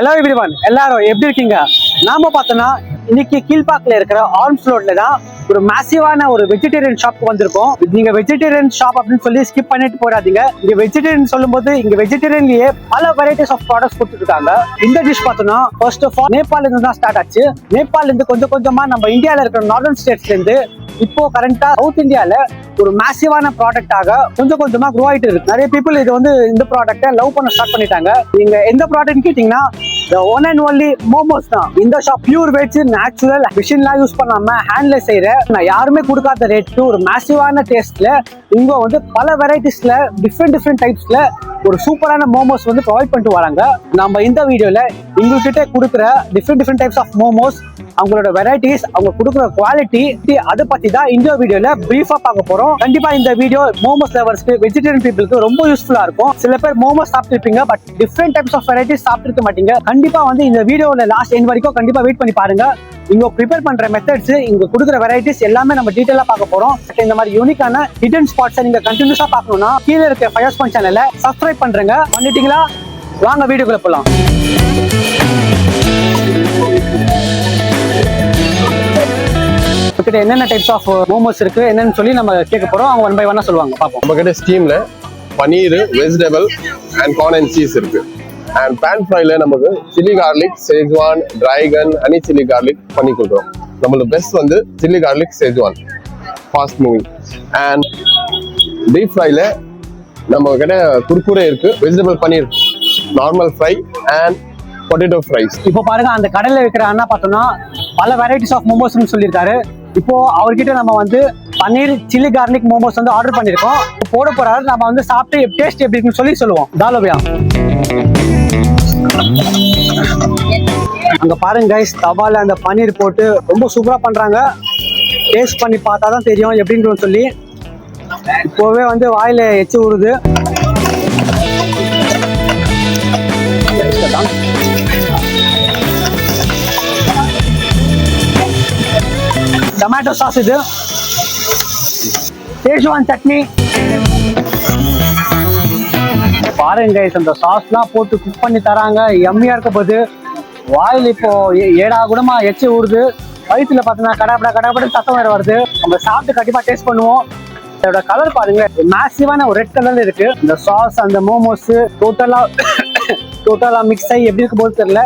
Hello everyone, எல்லாரும் எப்படி இருக்கீங்க? நாம பார்த்தோம்னா இன்னைக்கு கீழ்பாக்கில் இருக்கிற ஆர்ம்ஸ் ரோட்ல தான் ஒரு மேசிவான ஒரு வெஜிடேரியன் ஷாப்க்கு வந்திருக்கோம். நீங்க வெஜிடேரியன் ஷாப் அப்படின்னு சொல்லி ஸ்கிப் பண்ணிட்டு போறாதீங்க. இங்க வெஜிடேரியன் சொல்லும் போது இங்க வெஜிடேரியன்லயே பல வெரைட்டிஸ் ஆஃப் ப்ராடக்ட்ஸ் கொடுத்துருக்காங்க. இந்த டிஷ் பார்த்தோம்னா ஃபர்ஸ்ட் ஆஃப் ஆல் நேபாள்ல இருந்து தான் ஸ்டார்ட் ஆச்சு. நேபாள்ல இருந்து கொஞ்சம் கொஞ்சமா நம்ம இந்தியாவில இருக்கிற நார்தர்ன் ஸ்டேட்ஸ்ல இருந்து இப்போ கரண்டா சவுத் இந்தியால ஒரு மேசிவான ப்ராடக்டாக கொஞ்சம் கொஞ்சமா க்ரோ ஆயிட்டு இருக்கு. நிறைய பீப்புள் இது வந்து இந்த ப்ராடக்ட்டை லவ் பண்ண ஸ்டார்ட் பண்ணிட்டாங்க. நீங்க எந்த ப்ராடக்ட் கேட்டீங்கன்னா ஒன் அண்ட் ஒன்லி மோமோஸ் தான். இந்த ஷாப் பியூர் வெஜ், நேச்சுரல், மிஷின்லாம் யூஸ் பண்ணாம ஹேண்ட்ல செய்யற யாருமே கொடுக்காத ரேட்டு ஒரு மேசிவான டேஸ்ட்ல இங்க வந்து பல வெரைட்டிஸ்ல டிஃப்ரெண்ட் டைப்ஸ்ல ஒரு சூப்பரான மோமோஸ் வந்து ப்ரொவைட் பண்ணிட்டு வராங்க. நம்ம இந்த வீடியோல உங்ககிட்ட கொடுக்குற டிஃப்ரெண்ட் டைப்ஸ் ஆஃப் மோமோஸ், அவங்களோட வெரைட்டிஸ், அவங்க கொடுக்குற குவாலிட்டி, அதை பத்தி தான் இந்த வீடியோல பிரீஃபா பார்க்க போறோம். கண்டிப்பா இந்த வீடியோ மோமோஸ் லவர்ஸ்க்கு, வெஜிடேரியன் பீப்புளுக்கு ரொம்ப யூஸ்ஃபுல்லா இருக்கும். சில பேர் மோமோஸ் சாப்பிட்டுருப்பீங்க, but different types of varieties சாப்பிட்டுருக்க மாட்டீங்க. கண்டிப்பா வந்து இந்த வீடியோல லாஸ்ட் எண்ட் வரைக்கும் கண்டிப்பா வெயிட் பண்ணி பாருங்க. இங்க ப்ரிப்பேர் பண்ற மெத்தட்ஸ், இங்க கொடுக்குற வெரைட்டிஸ் எல்லாமே நம்ம டீடைலா பார்க்க போறோம். இந்த மாதிரி யூனிக்கான ஹிடன் ஸ்பாட்ஸ் நீங்க கண்டினியூஸா பார்க்கணும்னா கீழே இருக்க ஃபயர் ஸ்பான் சேனலை சப்ஸ்கிரைப் பண்றேங்க. பண்ணிட்டீங்களா? வாங்க வீடியோக்குள்ள போலாம். என்னென்ன டைப்ஸ் ஆஃப் மோமோஸ் இருக்கு என்னன்னு சொல்லி நம்ம கேட்க போறோம். அவங்க ஒன் பை ஒன்னா சொல்லுவாங்க, பார்ப்போம். நம்ம கிட்ட ஸ்டீம்ல paneer, vegetable and corn and cheese இருக்கு. அண்ட் பேன் ஃப்ரைல நமக்கு chilli garlic, schezwan, dragon, honey chilli garlic பண்ணி கொடுக்குறோம். நம்மளுக்கு பெஸ்ட் வந்து chilli garlic schezwan, fast moving. And deep ஃப்ரைல நம்ம கிட்ட குர்குரே இருக்கு, vegetable paneer, normal fry and potato fries. இப்போ பாருங்க, அந்த கடையில் இருக்கிற அண்ணா பார்த்தோம்னா பல வெரைட்டிஸ் ஆஃப் மோமோஸ்ன்னு சொல்லியிருக்காரு. இப்போ அவர்கிட்ட நம்ம வந்து பன்னீர் சில்லி கார்லிக் மோமோஸ் வந்து ஆர்டர் பண்ணியிருக்கோம். போட போறாரு, நம்ம வந்து சாப்பிட்டு டேஸ்ட் எப்படி இருக்குன்னு சொல்லி சொல்லுவோம். தாலோபியா அங்க பாருங்க கைஸ், தவால அந்த பன்னீர் போட்டு ரொம்ப சூப்பரா பண்றாங்க. டேஸ்ட் பண்ணி பார்த்தா தான் தெரியும் எப்படின்னு சொல்லி. இப்போவே வந்து வாயில எச்சு ஊறுது. டொமேட்டோ சாஸ், இது சேஜ்வான் சட்னி. பாருங்க அந்த சாஸ்லாம் போட்டு குக் பண்ணி தராங்க. எம்மியா இருக்க போது வாயில் இப்போ ஏடா கூடமா எச்சு ஊறுது. வயிற்றுல பார்த்தோன்னா கடப்பட சத்தம் வேற வருது. நம்ம சாப்பிட்டு கண்டிப்பா டேஸ்ட் பண்ணுவோம். இதோட கலர் பாருங்க, மேசிவான ஒரு ரெட் கலர்ல இருக்கு. இந்த சாஸ், அந்த மோமோஸ் டோட்டலா மிக்ஸ் ஆகி எப்படி இருக்கும் போது தெரியல.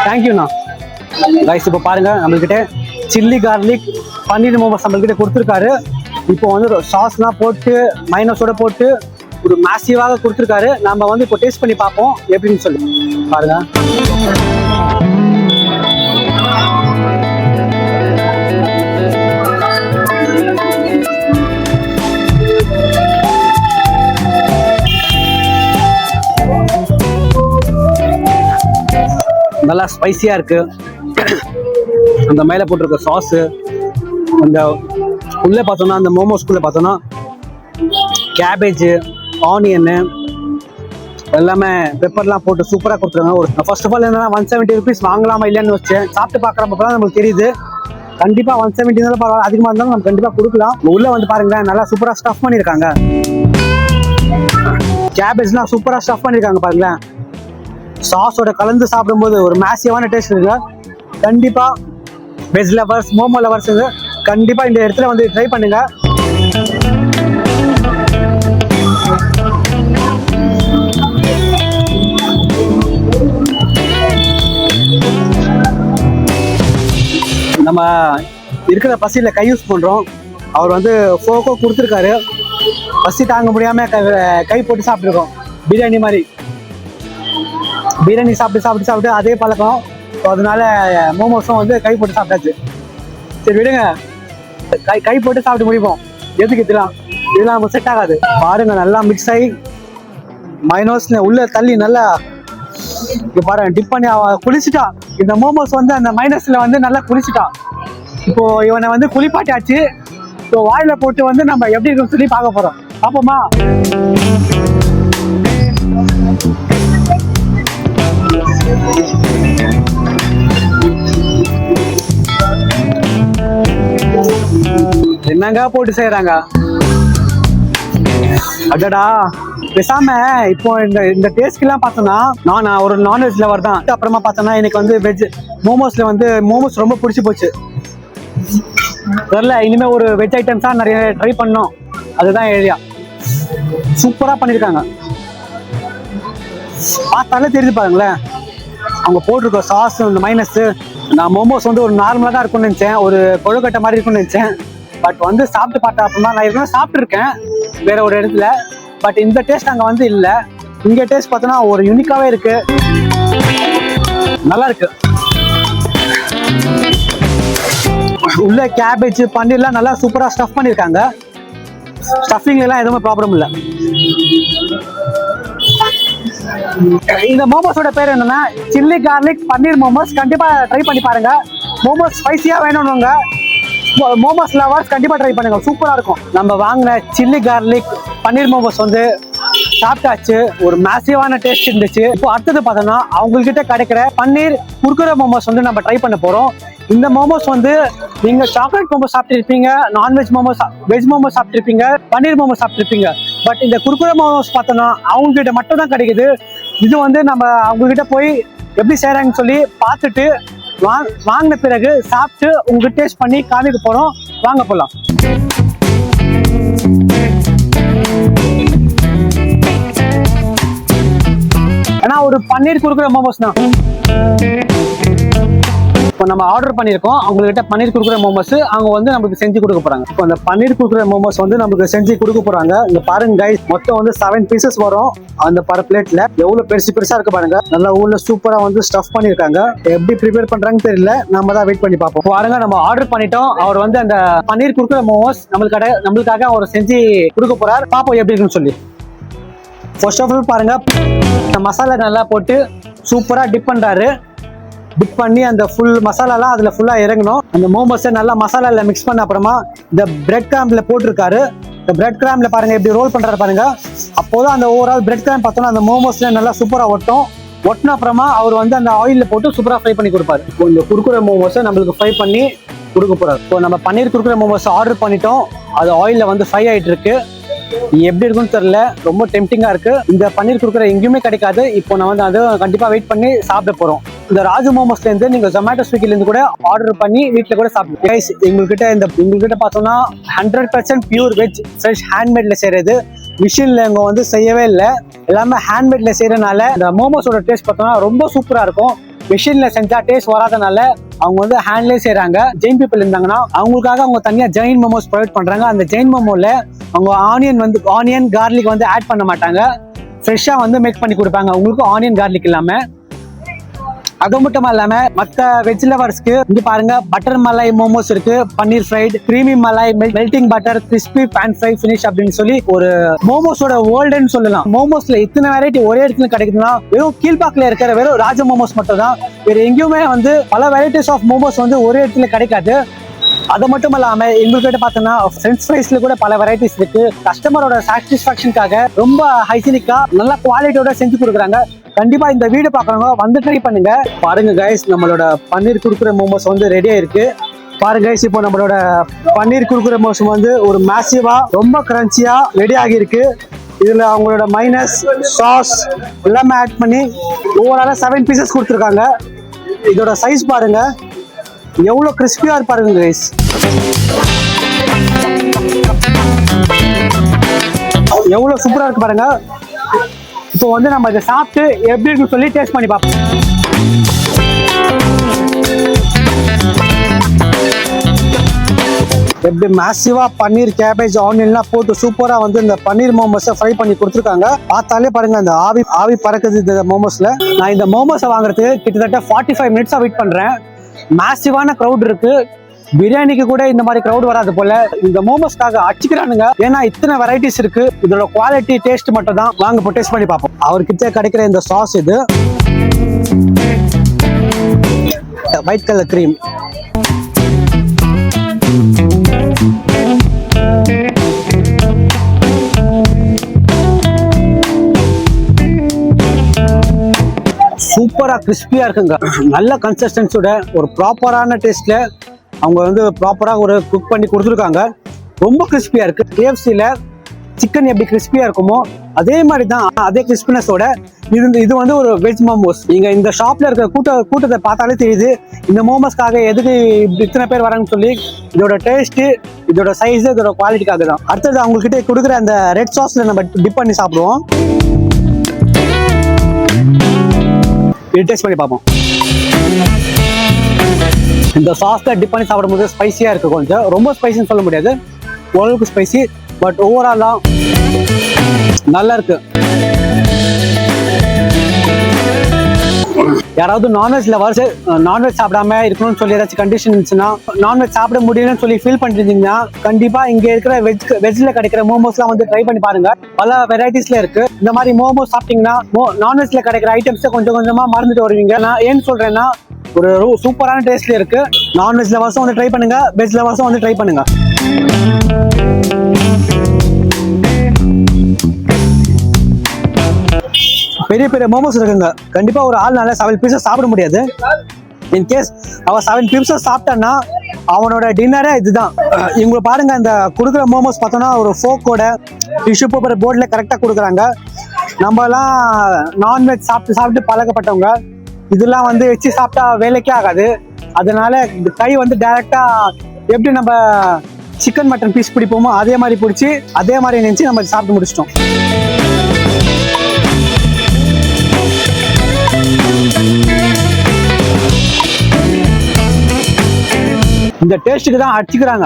தேங்க்யூண்ணா. கைஸ் இப்போ பாருங்க, நம்மள்கிட்ட சில்லி கார்லிக் பன்னீர் மோமோஸ் நம்மள்கிட்ட கொடுத்துருக்காரு. இப்போ வந்து சாஸ்லாம் போட்டு மைனஸோட போட்டு ஒரு மேசிவாக கொடுத்துருக்காரு. நம்ம வந்து இப்போ டேஸ்ட் பண்ணி பார்ப்போம் எப்படின்னு சொல்லி. பாருங்க, நல்லா ஸ்பைசியா இருக்கு. அந்த மேல போட்டிருக்க சாஸ், அந்த உள்ள பார்த்தோம்னா அந்த மோமோஸ்குள்ள பார்த்தோம்னா கேபேஜ், ஆனியன் எல்லாமே பெப்பர்லாம் போட்டு சூப்பராக கொடுத்துருக்காங்க. ஒரு ஃபர்ஸ்ட் ஆஃப் ஆல் என்னன்னா 170 rupees வாங்கலாமா இல்லையான்னு வச்சேன். சாப்பிட்டு பார்க்குறப்ப தான் நமக்கு தெரியுது. கண்டிப்பா 170 இருந்தாலும் பரவாயில்ல, அதிகமாக இருந்தாலும் நம்ம கண்டிப்பா கொடுக்கலாம். உள்ள வந்து பாருங்க, நல்லா சூப்பரா ஸ்டஃப் பண்ணியிருக்காங்க. கேபேஜ்லாம் சூப்பரா ஸ்டஃப் பண்ணியிருக்காங்க பாருங்களேன். சாஸோட கலந்து சாப்பிடும்போது ஒரு மேசிவான டேஸ்ட் இருக்கு. கண்டிப்பா வெஜ் லவர்ஸ், மோமோ லவர்ஸ் கண்டிப்பா இந்த இடத்துல வந்து ட்ரை பண்ணுங்க. நம்ம இருக்கிற பசியில கை யூஸ் பண்றோம். அவர் வந்து ஃபோக்கோ கொடுத்துருக்காரு. பசி தாங்க முடியாம கை போட்டு சாப்பிட்டுருக்கோம். பிரியாணி மாதிரி பிரியாணி சாப்பிட்டு அதே பழக்கம். அதனால மோமோஸும் வந்து கை போட்டு சாப்பிட்டாச்சு. சரி விடுங்க, கை போட்டு சாப்பிட்டு முடிப்போம். எதுக்கு இதெல்லாம் நமக்கு செட் ஆகாது. பாருங்க, நல்லா மிக்ஸ் ஆகி மைனோஸ் உள்ள தள்ளி நல்லா பாருங்க டிப் பண்ணி குளிச்சுட்டான். இந்த மோமோஸ் வந்து அந்த மைனஸ்ல வந்து நல்லா குளிச்சுட்டான். இப்போ இவனை வந்து குளிப்பாட்டியாச்சு. இப்போ வாயில போட்டு வந்து நம்ம எப்படி இருக்குன்னு சொல்லி பார்க்க போறோம். பாப்போமா? என்னங்க போட்டு செய்யறாங்க? அடடா பேசாம இப்போ இந்த டேஸ்ட்லாம் பார்த்தோம்னா நான் ஒரு நான்வெஜ் லவர் தான். அப்புறமா பார்த்தோம்னா எனக்கு வந்து வெஜ் மோமோஸ்ல வந்து மோமோஸ் ரொம்ப பிடிச்சி போச்சு. தெரியல, இனிமே ஒரு வெஜ் ஐட்டம்ஸா நிறைய ட்ரை பண்ணோம். அதுதான் ஏரியா. சூப்பரா பண்ணிருக்காங்க. பார்த்தாலே தெரிஞ்சு பாருங்களேன், அவங்க போட்டிருக்க சாஸ் இந்த மைனஸ். நான் மோமோஸ் வந்து ஒரு நார்மலா தான் இருக்கும்னு நினைச்சேன், ஒரு கொழுக்கட்டை மாதிரி இருக்கும்னு நினைச்சேன். பட் வந்து சாப்பிட்டு பார்த்தா அப்படின்னா நான் ஏற்கனவே சாப்பிட்டுருக்கேன் வேற ஒரு இடத்துல. பட் இந்த டேஸ்ட் அங்கே வந்து இல்லை. இங்கே டேஸ்ட் பார்த்தோன்னா ஒரு யூனிக்காவே இருக்கு, நல்லா இருக்கு. உள்ள கேபேஜ் பன்னீர்லாம் நல்லா சூப்பரா ஸ்டஃப் பண்ணியிருக்காங்க. ஸ்டஃபிங்ல எல்லாம் எதுவுமே ப்ராப்ளம் இல்லை. இந்த மோமோஸோட பேர் என்னன்னா சில்லி கார்லிக் பன்னீர் மோமோஸ். கண்டிப்பா ட்ரை பண்ணி பாருங்க. மோமோஸ் ஸ்பைசியா வேணும்னுங்க மோமோஸ் லவர்ஸ் கண்டிப்பா ட்ரை பண்ணுங்க, சூப்பரா இருக்கும். நம்ம வாங்கின சில்லி கார்லிக் பன்னீர் மோமோஸ் வந்து சாப்பிட்டாச்சு. ஒரு மேசிவான டேஸ்ட் இருந்துச்சு. இப்போ அடுத்தது பார்த்தோம்னா அவங்ககிட்ட கிடைக்கிற பன்னீர் குர்குரே மோமோஸ் வந்து நம்ம ட்ரை பண்ண போறோம். இந்த மோமோஸ் வந்து நீங்க சாக்லேட் மோமோஸ் சாப்பிட்டுருப்பீங்க, நான்வெஜ் மோமோஸ், வெஜ் மோமோஸ் சாப்பிட்டுருப்பீங்க, பன்னீர் மோமோஸ் சாப்பிட்டுருப்பீங்க. பட் இந்த குர்குரே மோமோஸ் பார்த்தோம்னா அவங்க கிட்ட மட்டும் தான் கிடைக்குது. இது வந்து நம்ம அவங்க கிட்ட போய் எப்படி செய்யறாங்கன்னு சொல்லி பார்த்துட்டு வாங்கின பிறகு சாப்பிட்டு உங்க டேஸ்ட் பண்ணி காமிக்க போறோம். வாங்க போலாம். ஏன்னா ஒரு பன்னீர் குர்குரே மோமோஸ் தான் இப்போ நம்ம ஆர்டர் பண்ணியிருக்கோம். அவங்ககிட்ட பன்னீர் குர்குரே மோமோஸ் அவங்க வந்து நமக்கு செஞ்சு கொடுக்க போறாங்க. இப்போ அந்த பன்னீர் குர்குரே மோமோஸ் வந்து நமக்கு செஞ்சு கொடுக்க போறாங்க. இங்க பாருங்க கைஸ், மொத்தம் வந்து 7 பீசஸ் வரும் அந்த பர் பிளேட்ல. எவ்வளவு பெருசா இருக்கு பாருங்க. நல்லா உள்ள சூப்பரா வந்து ஸ்டஃப் பண்ணிருக்காங்க. எப்படி ப்ரிப்பேர் பண்றாங்கன்னு தெரியல, நம்ம தான் வெயிட் பண்ணி பார்ப்போம். பாருங்க, நம்ம ஆர்டர் பண்ணிட்டோம். அவர் வந்து அந்த பன்னீர் குர்குரே மோமோஸ் நம்மளுக்காக அவர் செஞ்சு கொடுக்க போறாரு. பாப்போம் எப்படி இருக்குன்னு சொல்லி. ஃபர்ஸ்ட் ஆஃப் ஆல் பாருங்க, மசாலா நல்லா போட்டு சூப்பரா டிப் பண்றாரு. டிப் பண்ணி அந்த ஃபுல் மசாலாலாம் அதுல ஃபுல்லா இறங்கணும். அந்த மோமோஸை நல்லா மசாலால மிக்ஸ் பண்ண அப்புறமா இந்த பிரெட் கிராம்ல போட்டிருக்காரு. இந்த பிரெட் கிராம்ல பாருங்க எப்படி ரோல் பண்றாரு பாருங்க. அப்போதான் அந்த ஓவரால் பிரெட் கிராம் பார்த்தோம்னா அந்த மோமோஸ்ல நல்லா சூப்பரா ஒட்டின அப்புறமா அவர் வந்து அந்த ஆயில்ல போட்டு சூப்பரா ஃப்ரை பண்ணி கொடுப்பாரு. இப்போ இந்த குர்குரே மோமோஸை நம்மளுக்கு ஃப்ரை பண்ணி கொடுக்க போறாரு. இப்போ நம்ம பன்னீர் குர்குரே மோமோஸ் ஆர்டர் பண்ணிட்டோம். அது ஆயில்ல வந்து ஃப்ரை ஆயிட்டு இருக்கு. எப்படி இருக்குன்னு தெரியல, ரொம்ப டெம்டிங்கா இருக்கு. இந்த பன்னீர் குர்குரே எங்கேயுமே கிடைக்காது. இப்போ நான் வந்து அது கண்டிப்பா வெயிட் பண்ணி சாப்பிட போறோம். இந்த ராஜு மோமோஸ்ல இருந்து நீங்க ஜொமேட்டோ ஸ்விக்கில இருந்து கூட ஆர்டர் பண்ணி வீட்டுல கூட சாப்பிடுங்க கைஸ். எங்ககிட்ட பார்த்தோம்னா 100% பியூர் வெஜ் ஃப்ரெஷ் ஹேண்ட்மேட்ல செய்யறது. மிஷின்ல இவங்க வந்து செய்யவே இல்லை, எல்லாமே ஹேண்ட்மேட்ல செய்யறதுனால இந்த மோமோஸோட டேஸ்ட் பார்த்தோம்னா ரொம்ப சூப்பரா இருக்கும். மிஷின்ல செஞ்சா டேஸ்ட் வராதனால அவங்க வந்து ஹேண்ட்லேயே செய்யறாங்க. ஜெயின் பீப்புள் இருந்தாங்கன்னா அவங்களுக்காக அவங்க தனியா ஜெயின் மோமோஸ் ப்ரொவைட் பண்றாங்க. அந்த ஜெயின் மோமோல அவங்க ஆனியன் கார்லிக் வந்து ஆட் பண்ண மாட்டாங்க, ஃப்ரெஷ்ஷா வந்து மேக் பண்ணி கொடுப்பாங்க உங்களுக்கு ஆனியன் கார்லிக் இல்லாம. அது மட்டும் இல்லாம மற்ற வெஜ் லவர்ஸ்க்கு இங்க பாருங்க பட்டர் மலாய் மோமோஸ் இருக்கு, paneer fried, creamy malai, melting butter, crispy pan fry finish அப்படின்னு சொல்லி ஒரு மோமோஸோட வேர்ல்டுன்னு சொல்லலாம். மோமோஸ்ல இத்தனை வெரைட்டி ஒரே இடத்துல கிடைக்குதுன்னா வெறும் கீழ்பாக்கில் இருக்கிற வெறும் ராஜ மோமோஸ் மட்டும் தான். வேற எங்கேயுமே வந்து பல வெரைட்டிஸ் ஆஃப் மோமோஸ் வந்து ஒரே இடத்துல கிடைக்காது. அது மட்டும் இல்லாம எங்ககிட்ட பார்த்தோம்னா ஃப்ரெஞ்ச் ஃப்ரைஸ்ல கூட பல வெரைட்டிஸ் இருக்கு. கஸ்டமரோட சாட்டிஸ்பாக்சனுக்காக ரொம்ப ஹைஜீனிக்கா நல்ல குவாலிட்டியோட செஞ்சு கொடுக்குறாங்க. கண்டிப்பா இந்த வீடியோ பாக்குறவங்க வந்து ட்ரை பண்ணுங்க. பாருங்க கைஸ், நம்மளோட பன்னீர் குர்குரே மோமோஸ் வந்து ரெடியா இருக்கு. பாருங்க கைஸ், இப்போ நம்மளோட பன்னீர் குர்குரே மோமோஸ் வந்து ஒரு மேசிவா ரொம்ப கிரன்ச்சியா ரெடி ஆகி இருக்கு. இதுல அவங்களோட மைனஸ் சாஸ் எல்லாமே ஆட் பண்ணி ஓவராலா 7 பீசஸ் கொடுத்துருக்காங்க. இதோட சைஸ் பாருங்க எவ்வளவு கிறிஸ்பியா இருப்பாருங்க கைஸ். எவ்வளவு சூப்பரா இருக்கு பாருங்க. இப்போ வந்து நம்ம இதை சாப்பிட்டு எப்படி இருக்குன்னு சொல்லி டேஸ்ட் பண்ணி பார்ப்போம். எப்படி மேசிவா பன்னீர், கேபேஜ், ஆனியன்லாம் போட்டு சூப்பரா வந்து இந்த பன்னீர் மோமோஸை ஃப்ரை பண்ணி கொடுத்துருக்காங்க. பார்த்தாலே பாருங்க அந்த ஆவி பறக்குது இந்த மோமோஸ்ல. நான் இந்த மோமோஸை வாங்குறதுக்கு கிட்டத்தட்ட 45 மினிட்ஸா வெயிட் பண்றேன். மேசிவான க்ரௌட் இருக்கு. பிரியாணிக்கு கூட இந்த மாதிரி க்ரௌட் வராது போல. இந்த மோமோஸ்க்காக அடிச்சுக்கிறானுங்க. ஏன்னா இத்தனை வெரைட்டிஸ் இருக்கு. இதோட குவாலிட்டி டேஸ்ட் மட்டும் தான். வாங்க இப்போ டேஸ்ட் பண்ணி பார்ப்போம். அவர்கிட்ட கிடைக்கிற இந்த சாஸ் இது ஒயிட் கலர் கிரீம். சூப்பரா கிறிஸ்பியா இருக்குங்க. நல்ல கன்சிஸ்டன்சியோட ஒரு ப்ராப்பரான டேஸ்ட்ல அவங்க வந்து ப்ராப்பரா ஒரு குக் பண்ணி கொடுத்துருக்காங்க. ரொம்ப கிறிஸ்பியா இருக்கு. KFCல சிக்கன் எப்படி கிறிஸ்பியா இருக்குமோ அதே மாதிரி தான், அதே கிறிஸ்பினஸோட இது வந்து ஒரு வெஜ் மோமோஸ். நீங்க இந்த ஷாப்ல இருக்கிற கூட்டத்தை பார்த்தாலே தெரியுது இந்த மோமோஸ்க்காக எதுக்கு இத்தனை பேர் வராங்கன்னு சொல்லி. இதோட டேஸ்ட், இதோட சைஸ், இதோட குவாலிட்டிக்காக தான். அடுத்தது அவங்க கிட்ட கொடுக்குற அந்த ரெட் சாஸ்ல நம்ம டிப் பண்ணி சாப்பிடுவோம். இது டேஸ்ட் பண்ணி பார்ப்போம். இந்த சாஸ்ல டிப் பண்ணி சாப்பிடும்போது ஸ்பைசியா இருக்கு. கொஞ்சம் ரொம்ப ஸ்பைசின்னு சொல்ல முடியாது, ஓரளவுக்கு ஸ்பைசி, பட் ஓவராலா நல்லா இருக்கு. யாராவது நான்வெஜ் லவர்ஸ் நான்வெஜ் சாப்பிடாம இருக்கணும்னு சொல்லி ஏதாச்சும் கண்டிஷன் இருந்துச்சுன்னா, நான்வெஜ் சாப்பிட முடியலன்னு சொல்லி ஃபீல் பண்ணிருந்தீங்கன்னா, கண்டிப்பா இங்க இருக்கிற வெஜ்ல கிடைக்கிற மோமோஸ்லாம் வந்து ட்ரை பண்ணி பாருங்க. பல வெரைட்டிஸ்ல இருக்கு. இந்த மாதிரி மோமோஸ் சாப்பிட்டீங்கன்னா நான்வெஜ்ல கிடைக்கிற ஐட்டம்ஸை கொஞ்சம் கொஞ்சமா மறந்துட்டு வருவீங்க. நான் ஏன்னு சொல்றேன்னா, ஒரு சூப்பரான டேஸ்ட்ல இருக்கு. நான்வெஜ் லவர்ஸும் வந்து ட்ரை பண்ணுங்க, வெஜ் லவர்ஸும் வந்து ட்ரை பண்ணுங்க. பெரிய பெரிய மோமோஸ் இருக்குங்க. கண்டிப்பா ஒரு ஆள் நாள 7 பீஸஸ் சாப்பிட முடியாது. இன்கேஸ் அவன் 7 பீஸஸ் சாப்பிட்டான்னா அவனோட டின்னரே இதுதான். இவங்க பாருங்க, இந்த கொடுக்குற மோமோஸ் பார்த்தோன்னா ஒரு ஃபோக்கோட டிஷ்யூ பேப்பர் போர்டில் கரெக்டாக கொடுக்குறாங்க. நம்மலாம் நான்வெஜ் சாப்பிட்டு பழக்கப்பட்டவங்க, இதெல்லாம் வந்து வச்சு சாப்பிட்டா வேலைக்கே ஆகாது. அதனால இந்த கை வந்து டைரக்டா எப்படி நம்ம சிக்கன் மட்டன் பீஸ் பிடிப்போமோ அதே மாதிரி பிடிச்சி அதே மாதிரி நினைச்சு நம்ம சாப்பிட்டு முடிச்சிட்டோம். இந்த டேஸ்ட்டுக்கு தான் அடிச்சுக்கிறாங்க.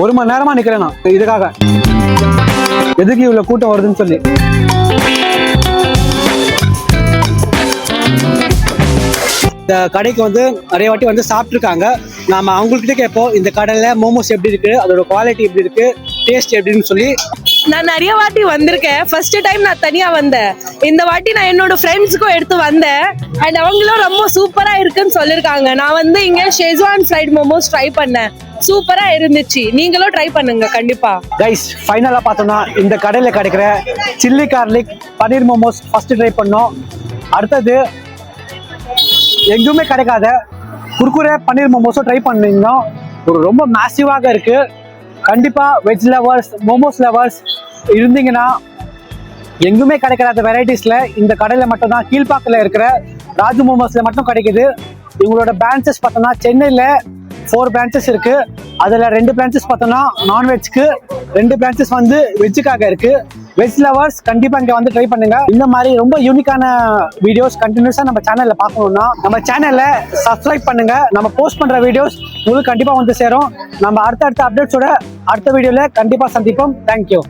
1 மணி நேரமா நிக்கிறேன் நான் இதுக்காக. எதுக்கு இவ்வளவு கூட்டம் வருதுன்னு சொல்லி. இந்த கடைக்கு வந்து நிறைய வாட்டி வந்து சாப்பிட்டுருக்காங்க. நாம அவங்ககிட்ட கேட்போம், இந்த கடையில மோமோஸ் எப்படி இருக்கு, அதோட குவாலிட்டி எப்படி இருக்கு, டேஸ்ட் எப்படின்னு சொல்லி. நான் நிறைய வாட்டி வந்திருக்கேன். ஃபர்ஸ்ட் டைம் நான் தனியா வந்தேன். இந்த வாட்டி நான் என்னோட ஃப்ரெண்ட்ஸுக்கும் எடுத்து வந்தேன். அண்ட் அவங்களும் ரொம்ப சூப்பரா இருக்குன்னு சொல்லிருக்காங்க. நான் வந்து இங்க ஷெஸ்வான் ஃப்ரைட் மோமோஸ் ட்ரை பண்ணேன். சூப்பரா இருந்துச்சு. நீங்களும் ட்ரை பண்ணுங்க கண்டிப்பா. கைஸ், ஃபைனலா பார்த்தோம்னா இந்த கடையில கிடைக்கிற சில்லி கார்லிக் பன்னீர் மோமோஸ் ஃபர்ஸ்ட் ட்ரை பண்ணோம். அடுத்தது எங்குமே கிடைக்காத குர்குரே பன்னீர் மோமோஸும் ட்ரை பண்ணிருந்தோம். ஒரு ரொம்ப மேசிவாக இருக்கு. கண்டிப்பா வெஜ் லவர்ஸ், மோமோஸ் லவர்ஸ் இருந்தீங்கன்னா, எங்குமே கிடைக்காத வெரைட்டிஸ்ல இந்த கடையில மட்டும் தான், கீழ்பாக்கில் இருக்கிற ராஜு மோமோஸ்ல மட்டும் கிடைக்குது. இவங்களோட பிரான்ச்சஸ் பார்த்தோம்னா சென்னையில 4 பிரான்ச்சஸ் இருக்கு. அதுல 2 பிரான்ச்சஸ் பார்த்தோம்னா நான்வெஜ்க்கு, 2 பிரான்ச்சஸ் வந்து வெஜ்ஜுக்காக இருக்கு. வெஜ் லவர்ஸ் கண்டிப்பா இங்க வந்து ட்ரை பண்ணுங்க. இந்த மாதிரி ரொம்ப யூனிக்கான வீடியோஸ் கண்டினியூஸா நம்ம சேனல்ல பார்க்கணும்னா நம்ம சேனல்ல சப்ஸ்கிரைப் பண்ணுங்க. நம்ம போஸ்ட் பண்ற வீடியோஸ் உங்களுக்கு கண்டிப்பா வந்து சேரும். நம்ம அடுத்த அப்டேட்ஸோட அடுத்த வீடியோல கண்டிப்பா சந்திப்போம். தேங்க்யூ.